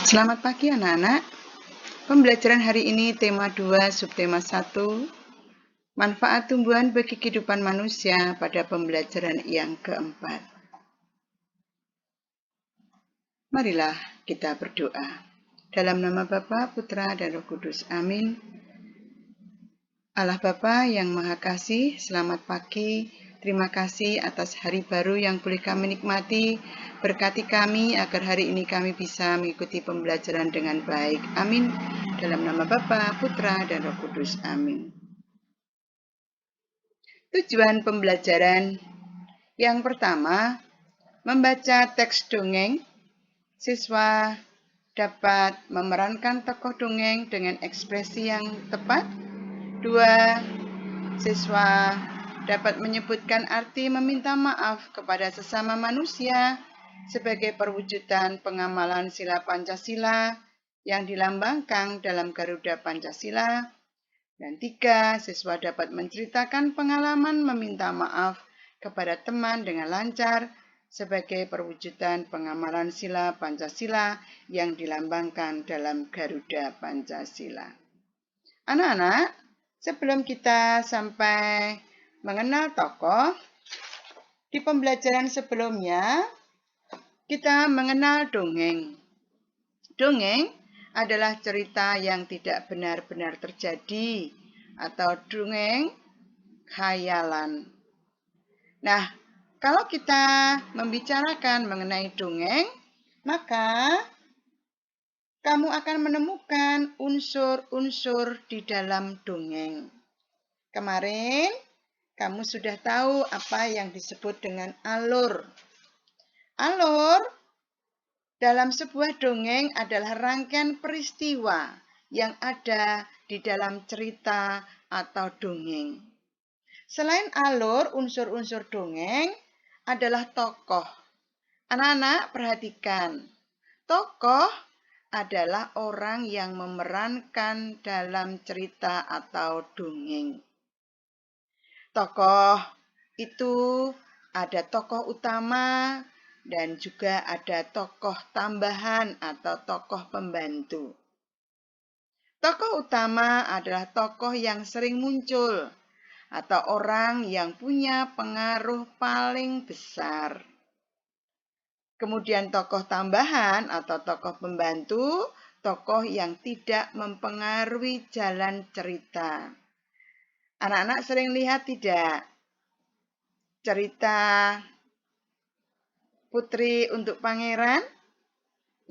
Selamat pagi anak-anak. Pembelajaran hari ini tema 2, subtema 1, manfaat tumbuhan bagi kehidupan manusia pada pembelajaran yang keempat. Marilah kita berdoa. Dalam nama Bapa, Putra, dan Roh Kudus. Amin. Allah Bapa yang Maha Kasih, selamat pagi. Terima kasih atas hari baru yang boleh kami nikmati. Berkati kami agar hari ini kami bisa mengikuti pembelajaran dengan baik. Amin. Dalam nama Bapa, Putra, dan Roh Kudus. Amin. Tujuan pembelajaran yang pertama, membaca teks dongeng. Siswa dapat memerankan tokoh dongeng dengan ekspresi yang tepat. 2. Siswa dapat menyebutkan arti meminta maaf kepada sesama manusia sebagai perwujudan pengamalan sila Pancasila yang dilambangkan dalam Garuda Pancasila. Dan 3, siswa dapat menceritakan pengalaman meminta maaf kepada teman dengan lancar sebagai perwujudan pengamalan sila Pancasila yang dilambangkan dalam Garuda Pancasila. Anak-anak, sebelum kita sampai mengenal tokoh, di pembelajaran sebelumnya kita mengenal dongeng. Dongeng adalah cerita yang tidak benar-benar terjadi atau dongeng khayalan. Nah, kalau kita membicarakan mengenai dongeng, maka kamu akan menemukan unsur-unsur di dalam dongeng. Kemarin, kamu sudah tahu apa yang disebut dengan alur. Alur dalam sebuah dongeng adalah rangkaian peristiwa yang ada di dalam cerita atau dongeng. Selain alur, unsur-unsur dongeng adalah tokoh. Anak-anak perhatikan, tokoh adalah orang yang memerankan dalam cerita atau dongeng. Tokoh itu ada tokoh utama dan juga ada tokoh tambahan atau tokoh pembantu. Tokoh utama adalah tokoh yang sering muncul atau orang yang punya pengaruh paling besar. Kemudian tokoh tambahan atau tokoh pembantu, tokoh yang tidak mempengaruhi jalan cerita. Anak-anak sering lihat tidak? Cerita Putri untuk Pangeran.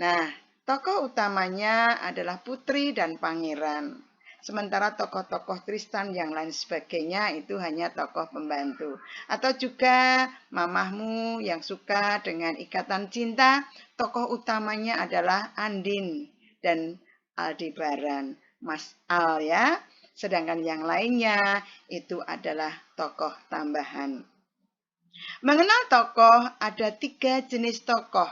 Nah, tokoh utamanya adalah putri dan pangeran. Sementara tokoh-tokoh Tristan yang lain sebagainya itu hanya tokoh pembantu. Atau juga mamahmu yang suka dengan ikatan cinta, tokoh utamanya adalah Andin dan Aldebaran, Mas Al ya. Sedangkan yang lainnya itu adalah tokoh tambahan. Mengenal tokoh, ada 3 jenis tokoh.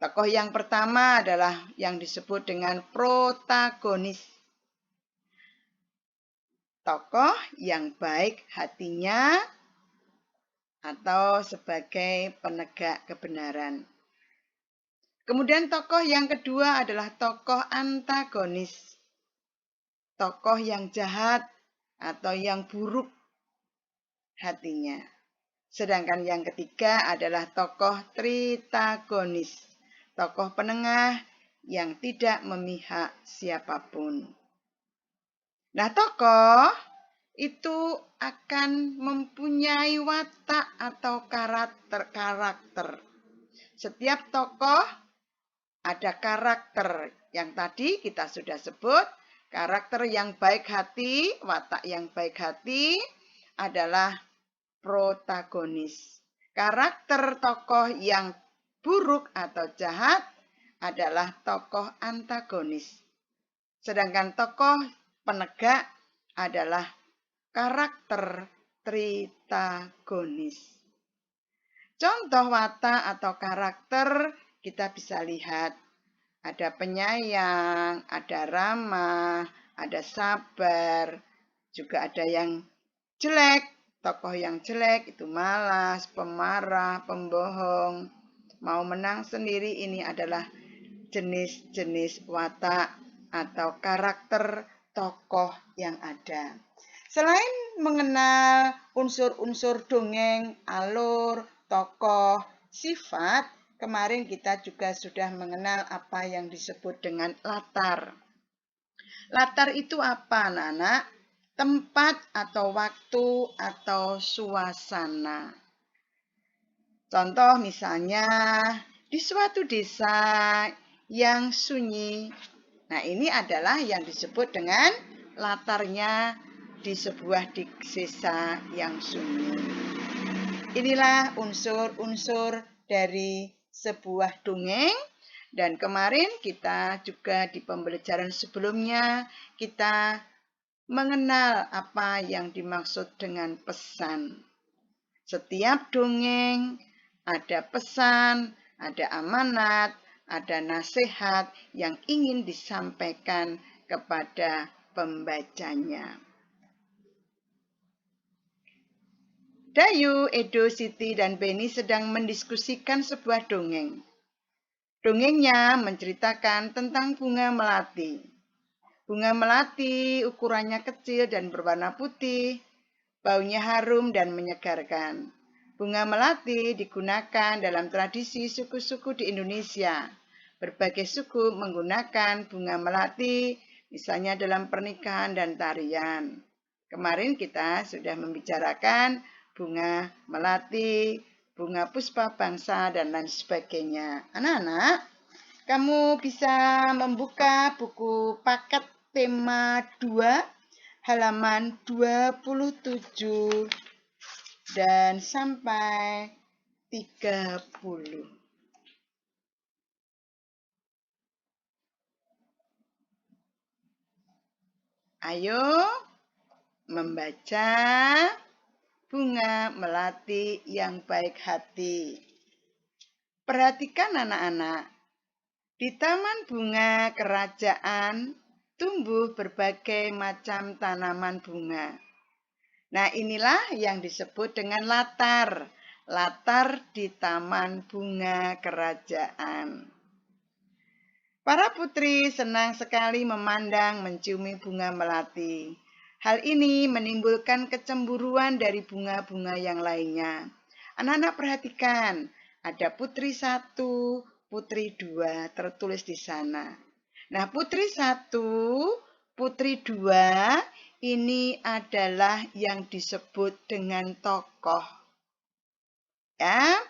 Tokoh yang pertama adalah yang disebut dengan protagonis. Tokoh yang baik hatinya atau sebagai penegak kebenaran. Kemudian tokoh yang kedua adalah tokoh antagonis. Tokoh yang jahat atau yang buruk hatinya. Sedangkan yang ketiga adalah tokoh tritagonis, tokoh penengah yang tidak memihak siapapun. Nah, tokoh itu akan mempunyai watak atau karakter. Setiap tokoh ada karakter yang tadi kita sudah sebut. Karakter yang baik hati, watak yang baik hati adalah protagonis. Karakter tokoh yang buruk atau jahat adalah tokoh antagonis. Sedangkan tokoh penegak adalah karakter tritagonis. Contoh watak atau karakter kita bisa lihat. Ada penyayang, ada ramah, ada sabar, juga ada yang jelek. Tokoh yang jelek itu malas, pemarah, pembohong, mau menang sendiri, ini adalah jenis-jenis watak atau karakter tokoh yang ada. Selain mengenal unsur-unsur dongeng, alur, tokoh, sifat, kemarin kita juga sudah mengenal apa yang disebut dengan latar. Latar itu apa, anak-anak? Tempat atau waktu atau suasana. Contoh misalnya di suatu desa yang sunyi. Nah, ini adalah yang disebut dengan latarnya di sebuah desa yang sunyi. Inilah unsur-unsur dari sebuah dongeng. Dan kemarin kita juga di pembelajaran sebelumnya kita mengenal apa yang dimaksud dengan pesan. Setiap dongeng ada pesan, ada amanat, ada nasihat yang ingin disampaikan kepada pembacanya. Dayu, Edo, Siti, dan Beni sedang mendiskusikan sebuah dongeng. Dongengnya menceritakan tentang bunga melati. Bunga melati ukurannya kecil dan berwarna putih, baunya harum dan menyegarkan. Bunga melati digunakan dalam tradisi suku-suku di Indonesia. Berbagai suku menggunakan bunga melati, misalnya dalam pernikahan dan tarian. Kemarin kita sudah membicarakan bunga melati, bunga puspa bangsa, dan lain sebagainya. Anak-anak, kamu bisa membuka buku paket tema 2, halaman 27 dan sampai 30. Ayo membaca bunga melati yang baik hati. Perhatikan anak-anak, di taman bunga kerajaan tumbuh berbagai macam tanaman bunga. Nah, inilah yang disebut dengan latar. Latar di taman bunga kerajaan. Para putri senang sekali memandang menciumi bunga melati. Hal ini menimbulkan kecemburuan dari bunga-bunga yang lainnya. Anak-anak perhatikan, ada putri 1, putri 2 tertulis di sana. Nah, putri 1, putri 2 ini adalah yang disebut dengan tokoh. Ya,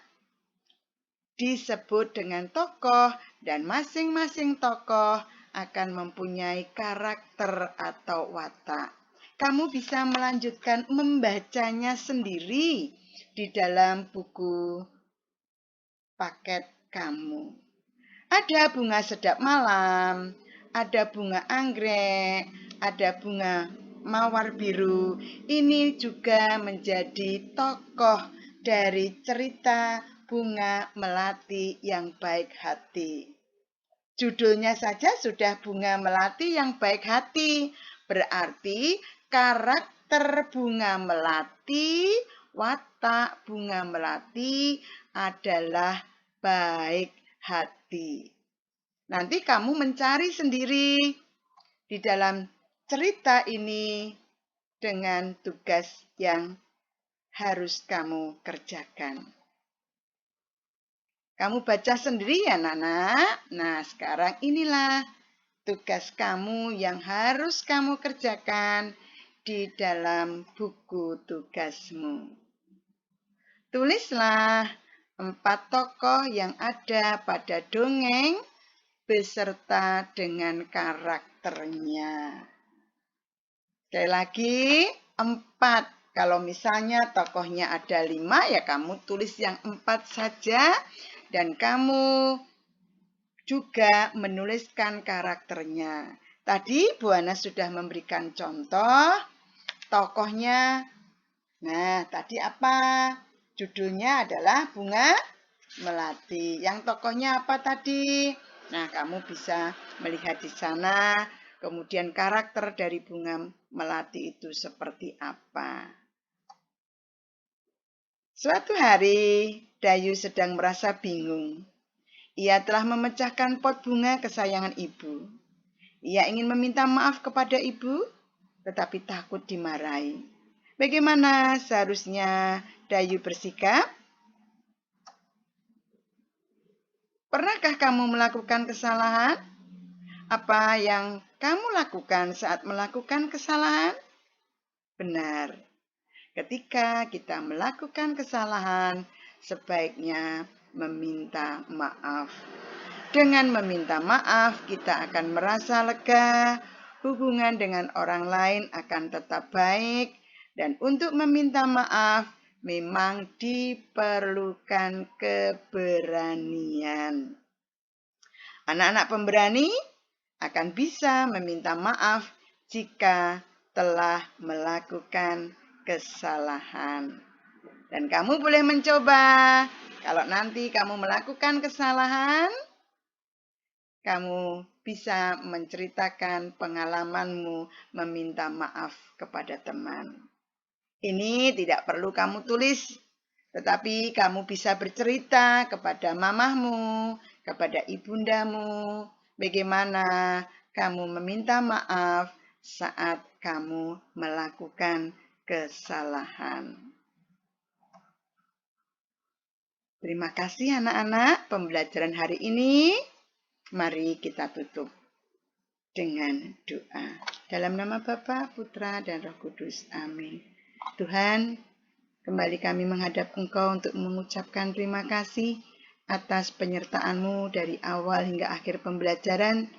disebut dengan tokoh dan masing-masing tokoh akan mempunyai karakter atau watak. Kamu bisa melanjutkan membacanya sendiri di dalam buku paket kamu. Ada bunga sedap malam, ada bunga anggrek, ada bunga mawar biru. Ini juga menjadi tokoh dari cerita bunga melati yang baik hati. Judulnya saja sudah bunga melati yang baik hati. Berarti karakter bunga melati, watak bunga melati adalah baik hati. Nanti kamu mencari sendiri di dalam cerita ini dengan tugas yang harus kamu kerjakan. Kamu baca sendiri ya, Nana. Nah, sekarang inilah tugas kamu yang harus kamu kerjakan di dalam buku tugasmu. Tulislah 4 tokoh yang ada pada dongeng beserta dengan karakternya. Sekali lagi, 4. Kalau misalnya tokohnya ada 5, ya kamu tulis yang 4 saja. Dan kamu juga menuliskan karakternya. Tadi Bu Ana sudah memberikan contoh tokohnya. Nah, tadi apa? Judulnya adalah bunga melati. Yang tokohnya apa tadi? Nah, kamu bisa melihat di sana. Kemudian karakter dari bunga melati itu seperti apa. Suatu hari, Dayu sedang merasa bingung. Ia telah memecahkan pot bunga kesayangan ibu. Ia ingin meminta maaf kepada ibu, tetapi takut dimarahi. Bagaimana seharusnya Dayu bersikap? Pernahkah kamu melakukan kesalahan? Apa yang kamu lakukan saat melakukan kesalahan? Benar, ketika kita melakukan kesalahan, sebaiknya meminta maaf. Dengan meminta maaf, kita akan merasa lega, hubungan dengan orang lain akan tetap baik, dan untuk meminta maaf memang diperlukan keberanian. Anak-anak pemberani akan bisa meminta maaf jika telah melakukan kesalahan. Dan kamu boleh mencoba. Kalau nanti kamu melakukan kesalahan, kamu bisa menceritakan pengalamanmu meminta maaf kepada teman. Ini tidak perlu kamu tulis, tetapi kamu bisa bercerita kepada mamahmu, kepada ibundamu, bagaimana kamu meminta maaf saat kamu melakukan kesalahan. Terima kasih anak-anak, pembelajaran hari ini. Mari kita tutup dengan doa. Dalam nama Bapa, Putra, dan Roh Kudus. Amin. Tuhan, kembali kami menghadap Engkau untuk mengucapkan terima kasih atas penyertaan-Mu dari awal hingga akhir pembelajaran.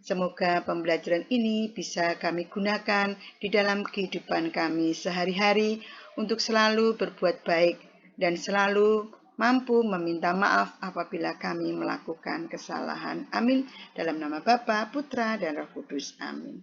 Semoga pembelajaran ini bisa kami gunakan di dalam kehidupan kami sehari-hari untuk selalu berbuat baik dan selalu mampu meminta maaf apabila kami melakukan kesalahan. Amin. Dalam nama Bapa, Putra, dan Roh Kudus. Amin.